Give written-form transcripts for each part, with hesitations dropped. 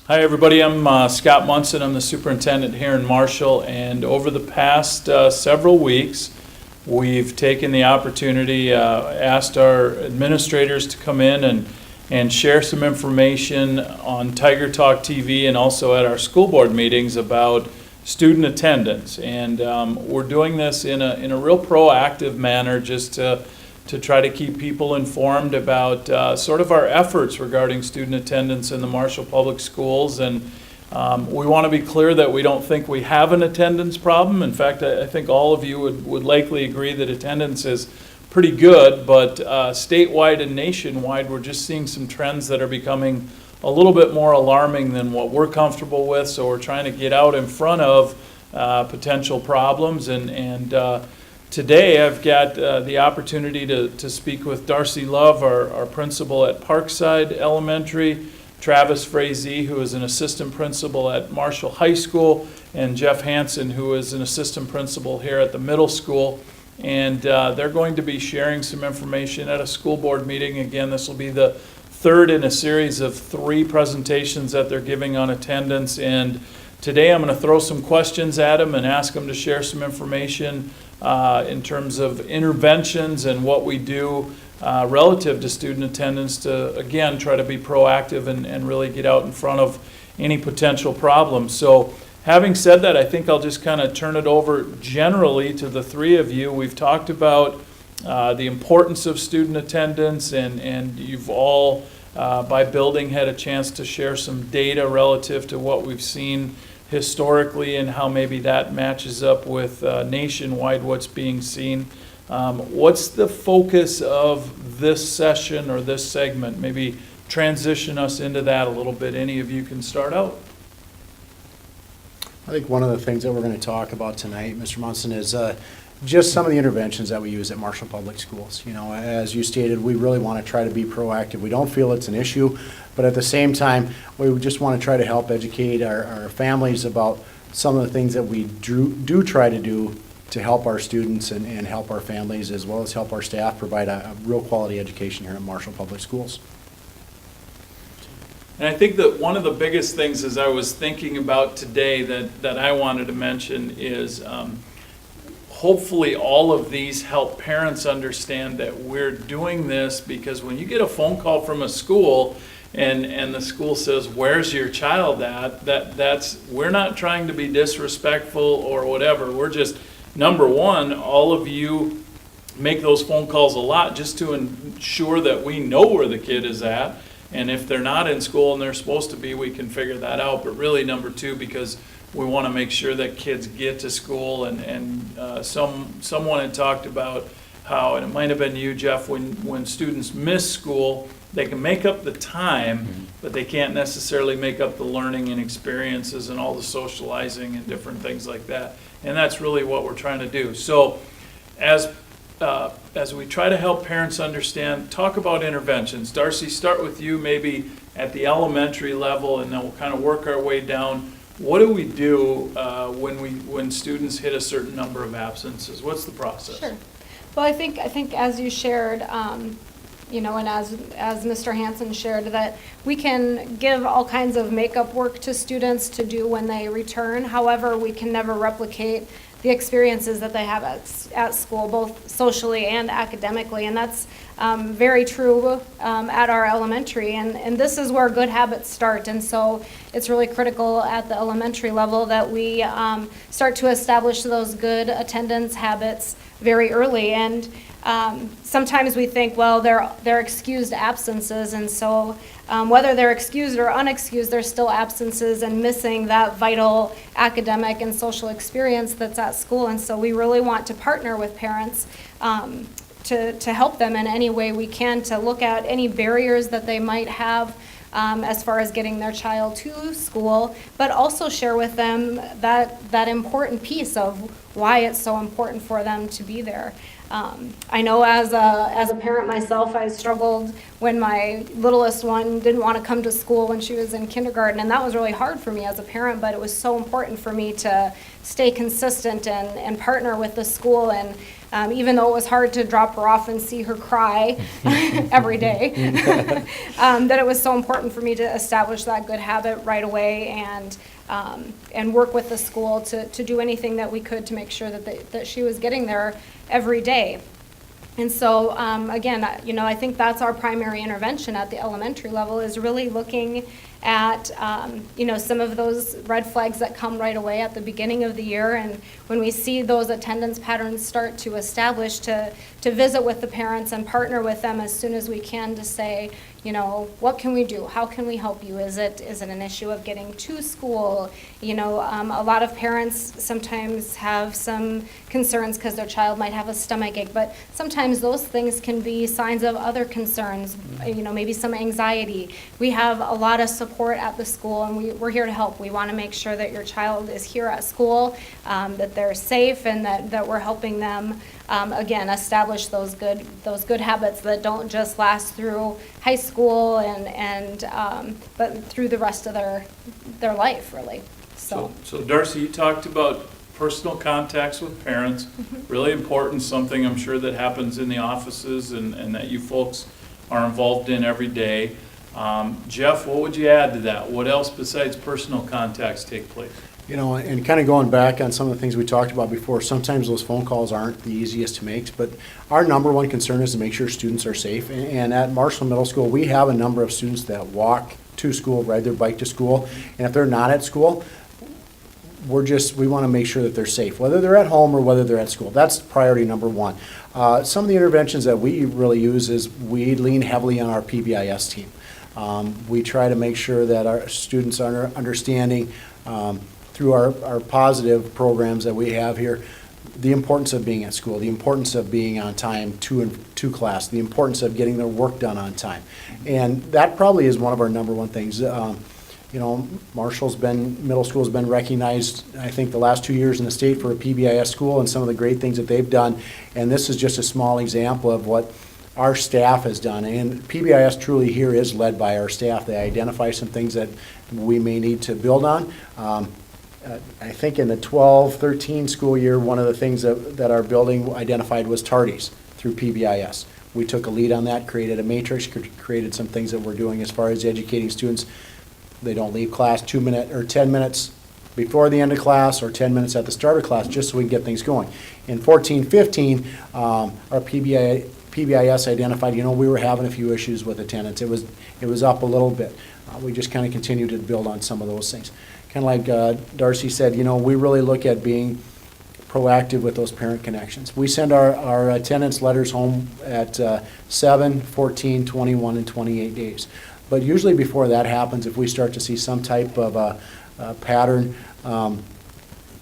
Hi everybody, I'm Scott Monson. I'm the superintendent here in Marshall, and over the past several weeks we've taken the opportunity, asked our administrators to come in and share some information on Tiger Talk TV and also at our school board meetings about student attendance. And we're doing this in a real proactive manner just to try to keep people informed about sort of our efforts regarding student attendance in the Marshall Public Schools. And we want to be clear that we don't think we have an attendance problem. In fact, I think all of you would likely agree that attendance is pretty good, but statewide and nationwide, we're just seeing some trends that are becoming a little bit more alarming than what we're comfortable with. So we're trying to get out in front of potential problems. And today I've got the opportunity to speak with Darci Love, our principal at Parkside Elementary, Travis Frazee, who is an assistant principal at Marshall High School, and Jeff Hansen, who is an assistant principal here at the middle school. And they're going to be sharing some information at a school board meeting. Again, this will be the third in a series of 3 presentations that they're giving on attendance. And today I'm going to throw some questions at them and ask them to share some information in terms of interventions and what we do relative to student attendance to, again, try to be proactive and really get out in front of any potential problems. So having said that, I think I'll just kind of turn it over generally to the 3 of you. We've talked about the importance of student attendance, and you've all, by building, had a chance to share some data relative to what we've seen historically and how maybe that matches up with nationwide what's being seen. What's the focus of this session or this segment? Maybe transition us into that a little bit. Any of you can start out. I think one of the things that we're going to talk about tonight, Mr. Monson, is just some of the interventions that we use at Marshall Public Schools. You know, as you stated, we really want to try to be proactive. We don't feel it's an issue, but at the same time, we just want to try to help educate our families about some of the things that we do try to do to help our students and help our families, as well as help our staff provide a real quality education here at Marshall Public Schools. And I think that one of the biggest things as I was thinking about today that I wanted to mention is hopefully all of these help parents understand that we're doing this because when you get a phone call from a school and the school says, "Where's your child at?" that's we're not trying to be disrespectful or whatever. We're just, number one, all of you make those phone calls a lot just to ensure that we know where the kid is at. And if they're not in school and they're supposed to be, we can figure that out. But really, number 2, because we want to make sure that kids get to school. And someone had talked about how, and it might have been you, Jeff, when students miss school, they can make up the time, but they can't necessarily make up the learning and experiences and all the socializing and different things like that. And that's really what we're trying to do. So as we try to help parents understand, talk about interventions. Darci, start with you maybe at the elementary level, and then we'll kind of work our way down. What do we do when students hit a certain number of absences? What's the process? Sure. Well, I think as you shared, you know, and as Mr. Hansen shared, that we can give all kinds of makeup work to students to do when they return. However, we can never replicate the experiences that they have at school, both socially and academically, and that's very true at our elementary, and this is where good habits start. And so it's really critical at the elementary level that we start to establish those good attendance habits very early. And sometimes we think, well, they're excused absences, and so whether they're excused or unexcused, they're still absences and missing that vital academic and social experience that's at school. And so we really want to partner with parents to help them in any way we can, to look at any barriers that they might have as far as getting their child to school, but also share with them that important piece of why it's so important for them to be there. I know as a parent myself, I struggled when my littlest one didn't want to come to school when she was in kindergarten, and that was really hard for me as a parent, but it was so important for me to stay consistent and partner with the school and even though it was hard to drop her off and see her cry every day, that it was so important for me to establish that good habit right away and work with the school to do anything that we could to make sure that she was getting there every day. And so, again, I think that's our primary intervention at the elementary level, is really looking at, some of those red flags that come right away at the beginning of the year. And when we see those attendance patterns start to establish, to visit with the parents and partner with them as soon as we can to say, what can we do? How can we help you? Is it an issue of getting to school? A lot of parents sometimes have some concerns because their child might have a stomach ache, but sometimes those things can be signs of other concerns, maybe some anxiety. We have a lot of support at the school, and we're here to help. We want to make sure that your child is here at school, that they're safe, and that we're helping them, again, establish those good habits that don't just last through high school but through the rest of their life, really. So Darci, you talked about personal contacts with parents, really important, something I'm sure that happens in the offices and that you folks are involved in every day. Jeff, what would you add to that? What else besides personal contacts take place? And kind of going back on some of the things we talked about before, sometimes those phone calls aren't the easiest to make, but our number one concern is to make sure students are safe. And at Marshall Middle School, we have a number of students that walk to school, ride their bike to school, and if they're not at school, we want to make sure that they're safe, whether they're at home or whether they're at school. That's priority number one. Some of the interventions that we really use is we lean heavily on our PBIS team. We try to make sure that our students are understanding through our positive programs that we have here, the importance of being at school, the importance of being on time to class, the importance of getting their work done on time. And that probably is one of our number one things. Middle school's been recognized, I think, the last 2 years in the state for a PBIS school and some of the great things that they've done. And this is just a small example of what our staff has done. And PBIS truly here is led by our staff. They identify some things that we may need to build on. I think in the 12-13 school year, one of the things that our building identified was tardies through PBIS. We took a lead on that, created a matrix, created some things that we're doing as far as educating students. They don't leave class 2 minutes or 10 minutes before the end of class or 10 minutes at the start of class, just so we can get things going. In 14-15, our PBIS identified, we were having a few issues with attendance. It was up a little bit. We just kind of continued to build on some of those things. Kind of like Darci said, we really look at being proactive with those parent connections. We send our attendance letters home at 7, 14, 21, and 28 days. But usually before that happens, if we start to see some type of a pattern,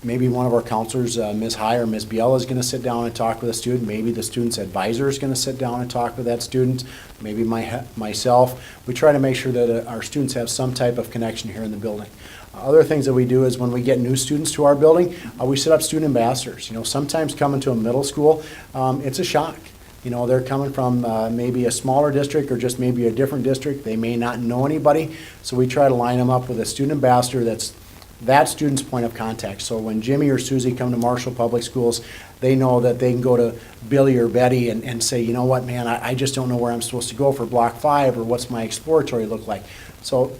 maybe one of our counselors, Ms. High or Ms. Biella, is going to sit down and talk with a student. Maybe the student's advisor is going to sit down and talk with that student. Maybe myself. We try to make sure that our students have some type of connection here in the building. Other things that we do is when we get new students to our building, we set up student ambassadors. Sometimes coming to a middle school, it's a shock. They're coming from maybe a smaller district or just maybe a different district. They may not know anybody. So we try to line them up with a student ambassador that's that student's point of contact. So when Jimmy or Susie come to Marshall Public Schools, they know that they can go to Billy or Betty and say, you know what, man, I just don't know where I'm supposed to go for Block 5 or what's my exploratory look like. So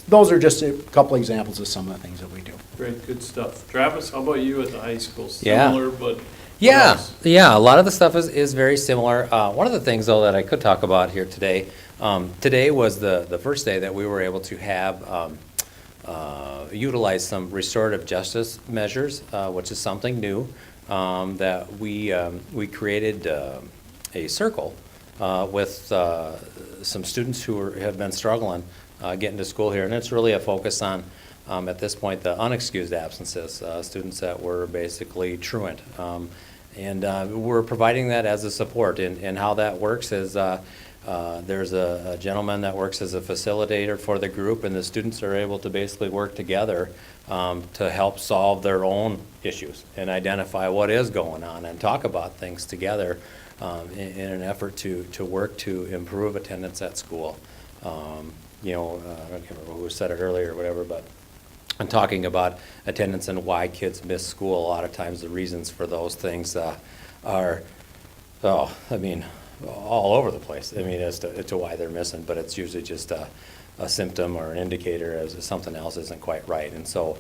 those are just a couple examples of some of the things that we do. Great, good stuff. Travis, how about you at the high school? Yeah. Similar, but Yeah, a lot of the stuff is very similar. One of the things, though, that I could talk about here today, today was the first day that we were able to have utilize some restorative justice measures, which is something new, that we created a circle with some students who have been struggling getting to school here, and it's really a focus on at this point the unexcused absences, students that were basically truant, and we're providing that as a support. And how that works is there's a gentleman that works as a facilitator for the group, and the students are able to basically work together to help solve their own issues and identify what is going on and talk about things together in an effort to work to improve attendance at school. I don't remember who said it earlier or whatever, but I'm talking about attendance and why kids miss school. A lot of times the reasons for those things are, oh, I mean, all over the place. I mean, as to why they're missing, but it's usually just a symptom or an indicator as if something else isn't quite right. And so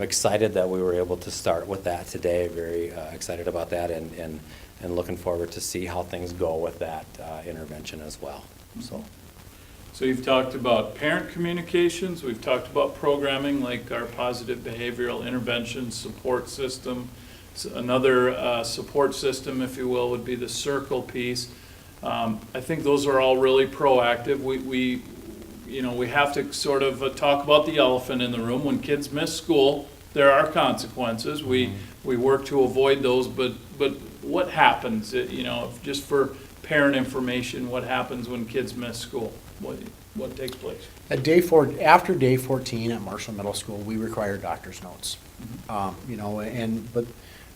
excited that we were able to start with that today. Very excited about that, and looking forward to see how things go with that intervention as well. So you've talked about parent communications, we've talked about programming like our positive behavioral intervention support system. Another support system, if you will, would be the circle piece. I think those are all really proactive. We have to sort of talk about the elephant in the room. When kids miss school, there are consequences. We work to avoid those, but what happens, just for parent information, what happens when kids miss school? What takes place? After day 14 at Marshall Middle School, we require doctor's notes. But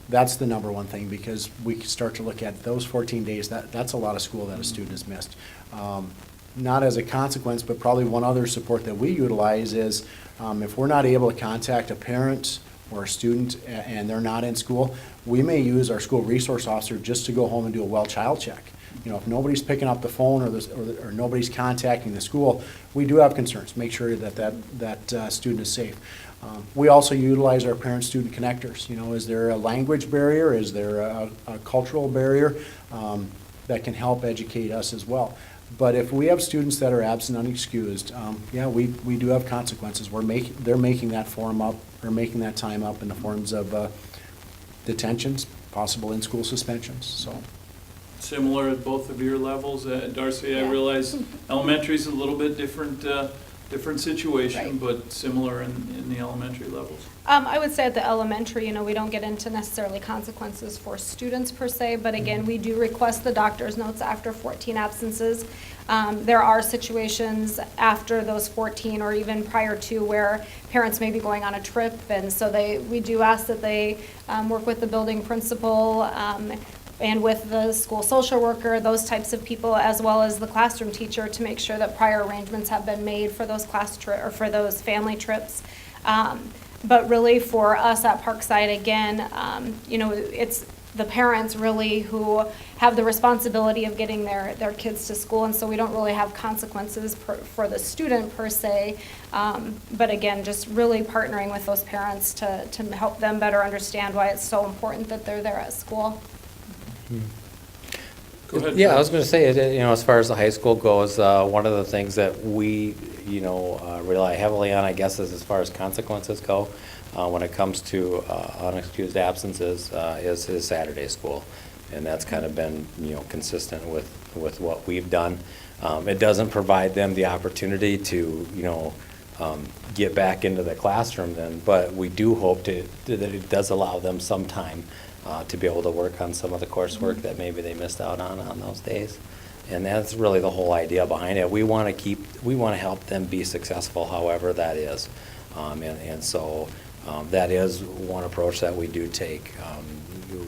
that's the number one thing, because we can start to look at those 14 days, that's a lot of school that a student has missed. Not as a consequence, but probably one other support that we utilize is if we're not able to contact a parent or a student and they're not in school, we may use our school resource officer just to go home and do a well child check. If nobody's picking up the phone or nobody's contacting the school, we do have concerns. Make sure that student is safe. We also utilize our parent-student connectors. Is there a language barrier? Is there a cultural barrier that can help educate us as well? But if we have students that are absent unexcused, we do have consequences. They're making that form up or making that time up in the forms of detentions, possible in-school suspensions. So. Similar at both of your levels, Darci. Yeah. I realize elementary is a little bit different situation, Right. but similar in the elementary levels. I would say at the elementary, we don't get into necessarily consequences for students per se, but again, we do request the doctor's notes after 14 absences. There are situations after those 14 or even prior to where parents may be going on a trip, and so we do ask that they work with the building principal and with the school social worker, those types of people, as well as the classroom teacher, to make sure that prior arrangements have been made for those or for those family trips. But really for us at Parkside, again, it's the parents really who have the responsibility of getting their kids to school, and so we don't really have consequences for the student per se. But again, just really partnering with those parents to help them better understand why it's so important that they're there at school. Go ahead. Yeah, I was going to say, as far as the high school goes, one of the things that we, rely heavily on, I guess, is as far as consequences go, when it comes to unexcused absences, is Saturday school. And that's kind of been, consistent with what we've done. It doesn't provide them the opportunity to, get back into the classroom then, but we do hope that it does allow them some time to be able to work on some of the coursework that maybe they missed out on those days. And that's really the whole idea behind it. We want to help them be successful, however that is. So that is one approach that we do take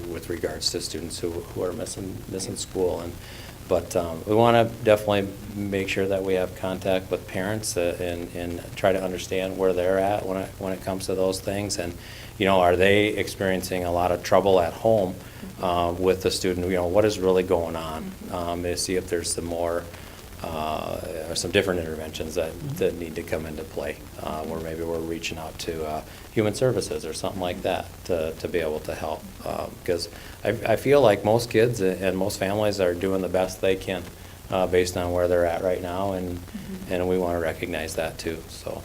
with regards to students who are missing school. But we want to definitely make sure that we have contact with parents and try to understand where they're at when it comes to those things. And are they experiencing a lot of trouble at home with the student? What is really going on? To see if there's some more or some different interventions that need to come into play, where maybe we're reaching out to human services or something like that to be able to help. Because I feel like most kids and most families are doing the best they can based on where they're at right now, and we want to recognize that too. So.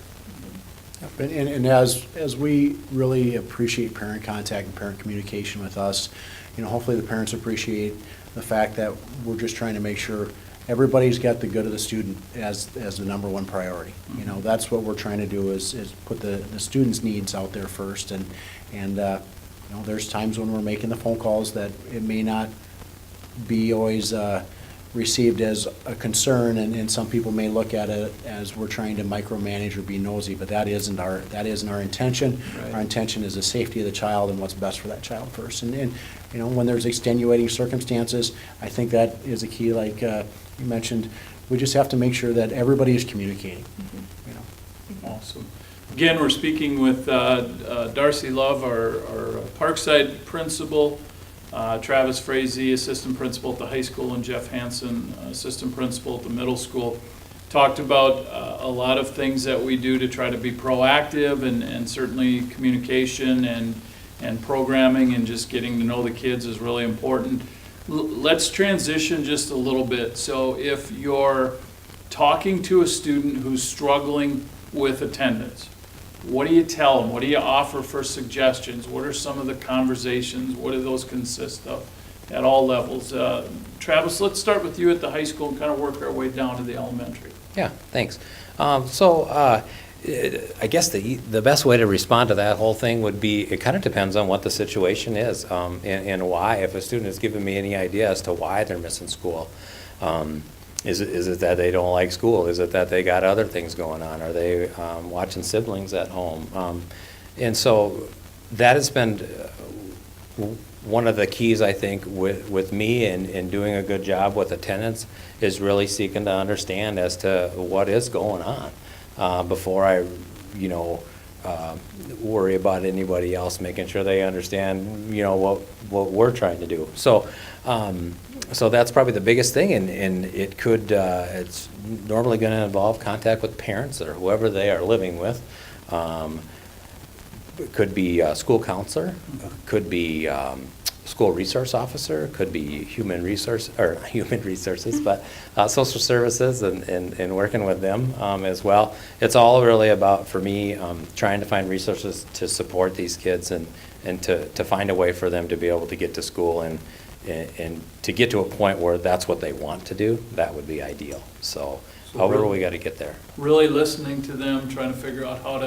And as we really appreciate parent contact and parent communication with us, hopefully the parents appreciate the fact that we're just trying to make sure everybody's got the good of the student as the number one priority. That's what we're trying to do is put the students' needs out there first. And there's times when we're making the phone calls that it may not be always received as a concern, and some people may look at it as we're trying to micromanage or be nosy, but that isn't our intention. Right. Our intention is the safety of the child and what's best for that child first. And when there's extenuating circumstances, I think that is a key. Like you mentioned, we just have to make sure that everybody is communicating. Awesome. Again, we're speaking with Darci Love, our Parkside principal. Travis Frazee, assistant principal at the high school, and Jeff Hansen, assistant principal at the middle school, talked about a lot of things that we do to try to be proactive, and certainly communication and programming and just getting to know the kids is really important. Let's transition just a little bit. So if you're talking to a student who's struggling with attendance, what do you tell them? What do you offer for suggestions? What are some of the conversations? What do those consist of at all levels? Travis, let's start with you at the high school and kind of work our way down to the elementary. Yeah, thanks. I guess the best way to respond to that whole thing would be, it kind of depends on what the situation is, and why. If a student has given me any idea as to why they're missing school, is it that they don't like school? Is it that they got other things going on? Are they watching siblings at home? And so that has been one of the keys, I think, with me in doing a good job with attendance, is really seeking to understand as to what is going on before I, worry about anybody else, making sure they understand, what we're trying to do. So that's probably the biggest thing, and it could, it's normally going to involve contact with parents or whoever they are living with. It could be a school counselor, could be school resource officer, could be human resources, but social services and working with them as well. It's all really about, for me, trying to find resources to support these kids and to find a way for them to be able to get to school and to get to a point where that's what they want to do. That would be ideal. So however, we got to get there. Really listening to them, trying to figure out how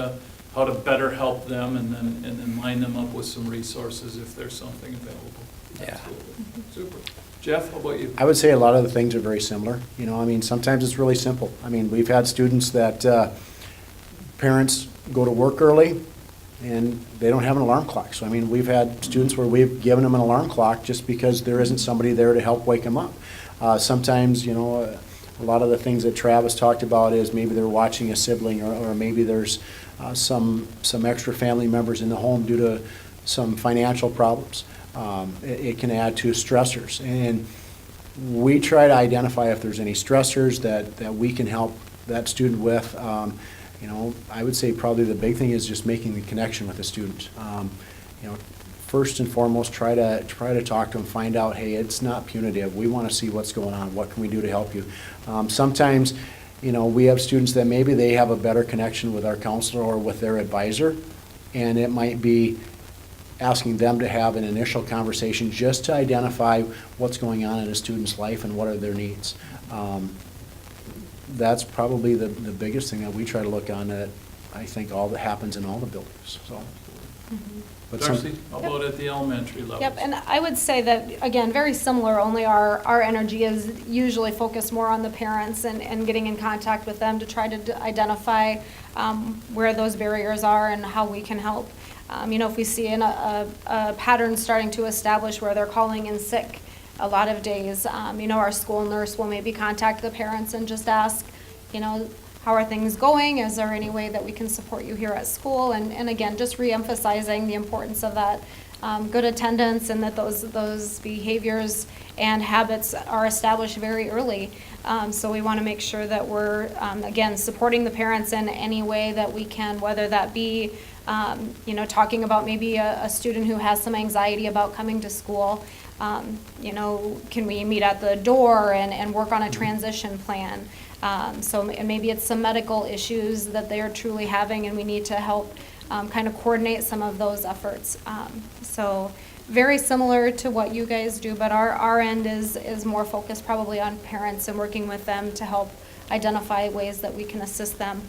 to better help them, and then line them up with some resources if there's something available. Yeah. Absolutely. Super. Jeff, how about you? I would say a lot of the things are very similar. Sometimes it's really simple. We've had students that parents go to work early and they don't have an alarm clock. So, we've had students where we've given them an alarm clock just because there isn't somebody there to help wake them up. Sometimes, a lot of the things that Travis talked about is maybe they're watching a sibling, or maybe there's some extra family members in the home due to some financial problems. It can add to stressors, and we try to identify if there's any stressors that we can help that student with. I would say probably the big thing is just making the connection with the student. First and foremost, try to talk to them, find out, hey, it's not punitive. We want to see what's going on. What can we do to help you? Sometimes, we have students that maybe they have a better connection with our counselor or with their advisor, and it might be asking them to have an initial conversation just to identify what's going on in a student's life and what are their needs. That's probably the biggest thing that we try to look on, that I think all that happens in all the buildings. So. But Darci, how about at the elementary level? Yep, and I would say that, again, very similar, only our energy is usually focused more on the parents and getting in contact with them to try to identify where those barriers are and how we can help. If we see a pattern starting to establish where they're calling in sick a lot of days, our school nurse will maybe contact the parents and just ask, how are things going? Is there any way that we can support you here at school? And again, just reemphasizing the importance of that good attendance, and that those behaviors and habits are established very early. So we want to make sure that we're, again, supporting the parents in any way that we can, whether that be, talking about maybe a student who has some anxiety about coming to school. Can we meet at the door and work on a transition plan? So maybe it's some medical issues that they are truly having, and we need to help kind of coordinate some of those efforts. So very similar to what you guys do, but our end is more focused probably on parents and working with them to help identify ways that we can assist them.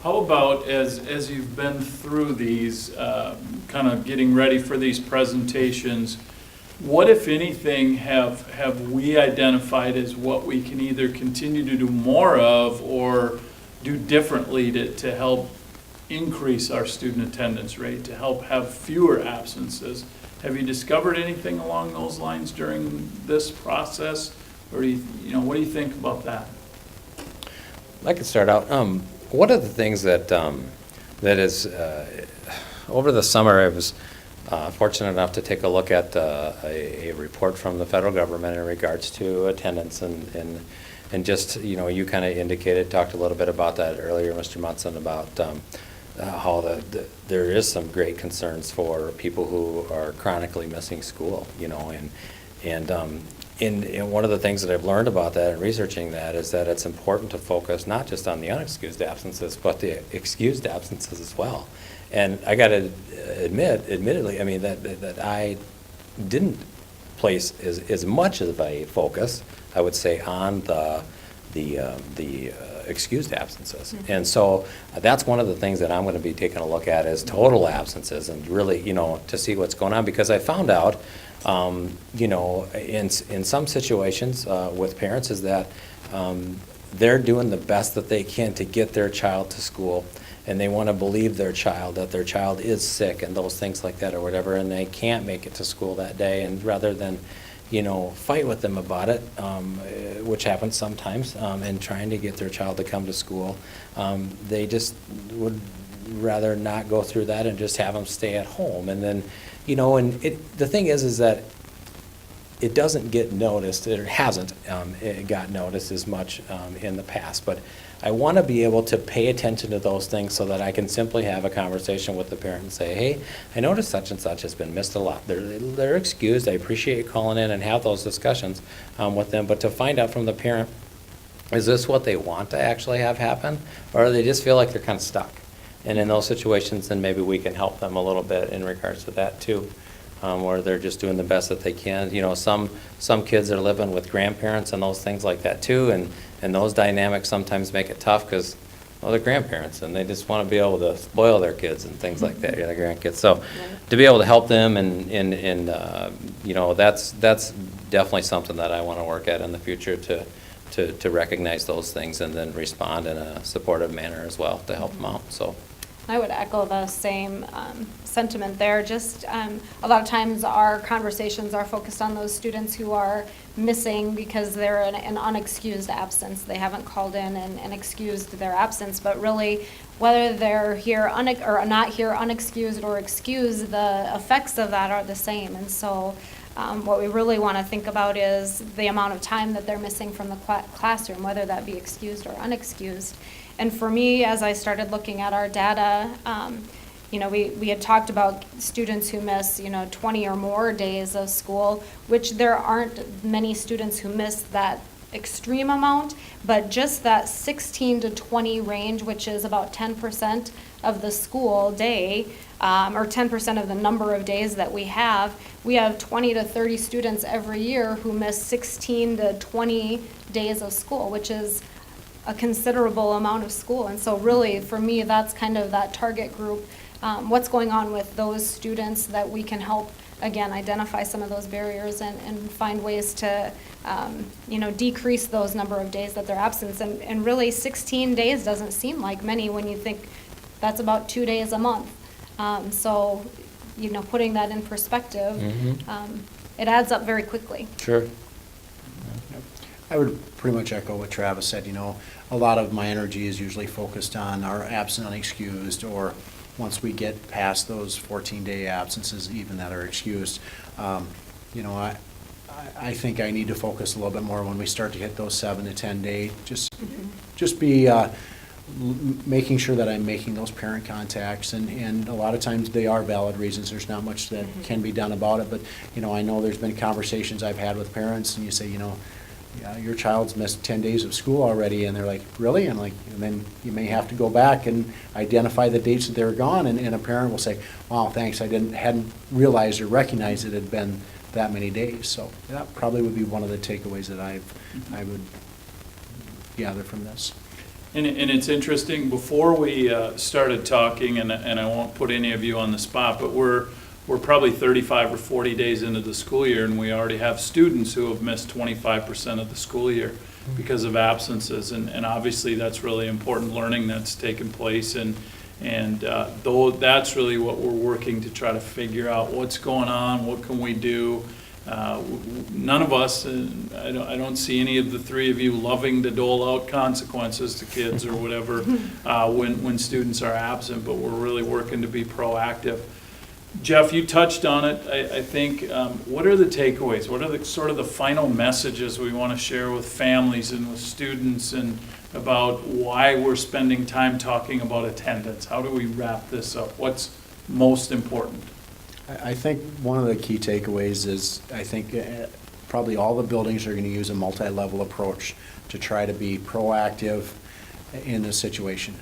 How about, as you've been through these, kind of getting ready for these presentations, what, if anything, have we identified as what we can either continue to do more of or do differently to help increase our student attendance rate, to help have fewer absences? Have you discovered anything along those lines during this process, or what do you think about that? I could start out. One of the things that is over the summer, I was fortunate enough to take a look at a report from the federal government in regards to attendance and just, you kind of indicated, talked a little bit about that earlier, Mr. Monson, about how there is some great concerns for people who are chronically missing school, and one of the things that I've learned about that and researching that is that it's important to focus not just on the unexcused absences, but the excused absences as well. And I got to admittedly, I mean, that I didn't place as much of a focus, I would say, on the excused absences. Mm-hmm. And so that's one of the things that I'm going to be taking a look at is total absences and really, to see what's going on. Because I found out, in some situations with parents is that they're doing the best that they can to get their child to school, and they want to believe their child that their child is sick and those things like that or whatever, and they can't make it to school that day. And rather than fight with them about it, which happens sometimes, and trying to get their child to come to school, they just would rather not go through that and just have them stay at home. And then, the thing is that it doesn't get noticed, or hasn't it got noticed as much in the past. But I want to be able to pay attention to those things so that I can simply have a conversation with the parent and say, hey, I noticed such and such has been missed a lot. They're excused. I appreciate you calling in and have those discussions with them. But to find out from the parent, is this what they want to actually have happen? Or do they just feel like they're kind of stuck? And in those situations, then maybe we can help them a little bit in regards to that too. Where they're just doing the best that they can. Some kids are living with grandparents and those things like that too, and those dynamics sometimes make it tough because, they're grandparents and they just want to be able to spoil their kids and things like that, their grandkids. So to be able to help them and that's definitely something that I want to work at in the future to recognize those things and then respond in a supportive manner as well to help them out. So. I would echo the same sentiment there. Just a lot of times our conversations are focused on those students who are missing because they're an unexcused absence. They haven't called in and excused their absence, but really whether they're here or not here unexcused or excused, the effects of that are the same. And so what we really want to think about is the amount of time that they're missing from the classroom, whether that be excused or unexcused. And for me, as I started looking at our data, we had talked about students who miss, 20 or more days of school, which there aren't many students who miss that extreme amount, but just that 16 to 20 range, which is about 10% of the school day, or 10% of the number of days that we have 20 to 30 students every year who miss 16 to 20 days of school, which is a considerable amount of school. And so really, for me, that's kind of that target group. What's going on with those students that we can help, again, identify some of those barriers and find ways to, decrease those number of days that they're absent. And really, 16 days doesn't seem like many when you think that's about 2 days a month. So, putting that in perspective, it adds up very quickly. Sure. I would pretty much echo what Travis said. A lot of my energy is usually focused on our absent unexcused, or once we get past those 14-day absences even that are excused. I think I need to focus a little bit more when we start to hit those 7 to 10-day. Just be making sure that I'm making those parent contacts, and a lot of times they are valid reasons. There's not much that can be done about it, but I know there's been conversations I've had with parents, and you say, your child's missed 10 days of school already, and they're like, really? And then you may have to go back and identify the dates that they were gone, and a parent will say, wow, thanks, I hadn't realized or recognized it had been that many days. So that probably would be one of the takeaways that I would gather from this. And it's interesting, before we started talking, and I won't put any of you on the spot, but we're probably 35 or 40 days into the school year, and we already have students who have missed 25% of the school year because of absences. And obviously, that's really important learning that's taken place. And though that's really what we're working to try to figure out what's going on, what can we do. None of us, I don't see any of the three of you loving to dole out consequences to kids or whatever when students are absent, but we're really working to be proactive. Jeff, you touched on it. I think, what are the takeaways? What are the sort of the final messages we want to share with families and with students and about why we're spending time talking about attendance? How do we wrap this up? What's most important? I think one of the key takeaways is, I think probably all the buildings are going to use a multi-level approach to try to be proactive in this situation.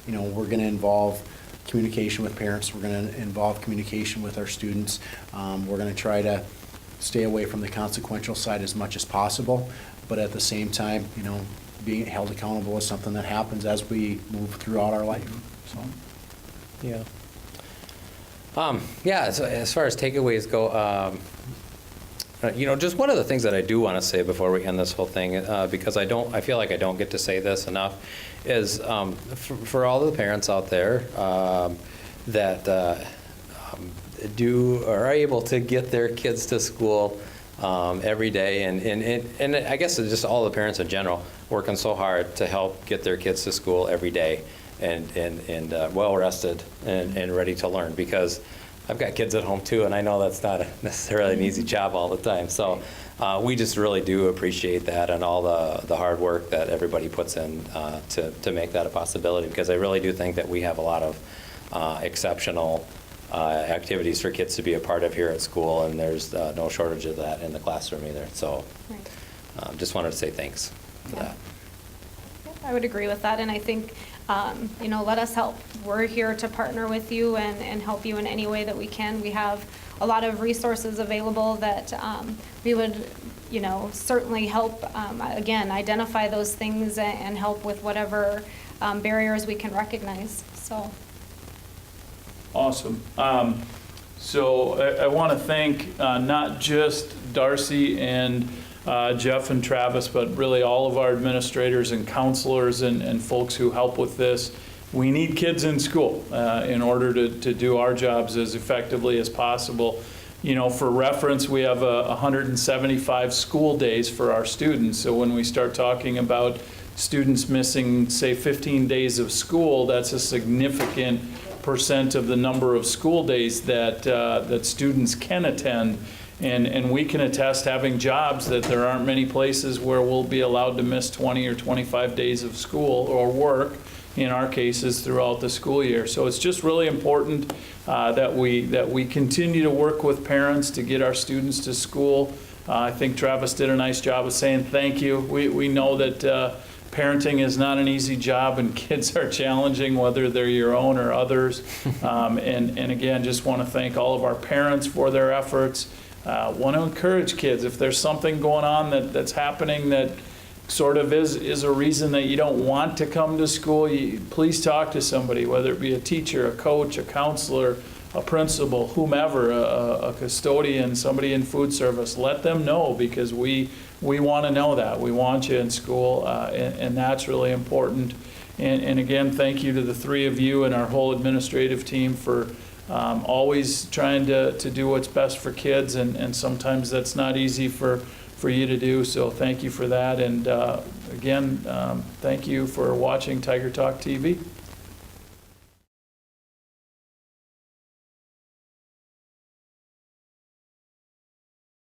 You know, we're going to involve communication with parents. We're going to involve communication with our students. We're going to try to stay away from the consequential side as much as possible, but at the same time, you know, being held accountable is something that happens as we move throughout our life. So, Yeah. Yeah, so as far as takeaways go, you know, just one of the things that I do want to say before we end this whole thing, because I feel like I don't get to say this enough, is for all the parents out there that do or are able to get their kids to school every day, and I guess it's just all the parents in general working so hard to help get their kids to school every day and well rested and ready to learn, because I've got kids at home too, and I know that's not necessarily an easy job all the time. So we just really do appreciate that and all the hard work that everybody puts in to make that a possibility, because I really do think that we have a lot of exceptional activities for kids to be a part of here at school, and there's no shortage of that in the classroom either. So just wanted to say thanks for that. I would agree with that, and I think, you know, let us help. We're here to partner with you and help you in any way that we can. We have a lot of resources available that we would, you know, certainly help, again, identify those things and help with whatever barriers we can recognize, so. Awesome. So I want to thank not just Darci and Jeff and Travis, but really all of our administrators and counselors and folks who help with this. We need kids in school in order to do our jobs as effectively as possible. You know, for reference, we have 175 school days for our students. So when we start talking about students missing, say, 15 days of school, that's a significant percent of the number of school days that students can attend. And we can attest, having jobs, that there aren't many places where we'll be allowed to miss 20 or 25 days of school or work, in our cases, throughout the school year. So it's just really important that we continue to work with parents to get our students to school. I think Travis did a nice job of saying thank you. We know that parenting is not an easy job, and kids are challenging, whether they're your own or others. And again, just want to thank all of our parents for their efforts. Want to encourage kids, if there's something going on that's happening that sort of is a reason that you don't want to come to school, please talk to somebody, whether it be a teacher, a coach, a counselor, a principal, whomever, a custodian, somebody in food service. Let them know, because we want to know that. We want you in school, and that's really important. And again, thank you to the three of you and our whole administrative team for always trying to do what's best for kids, and sometimes that's not easy for you to do, so thank you for that. And again, thank you for watching Tiger Talk TV.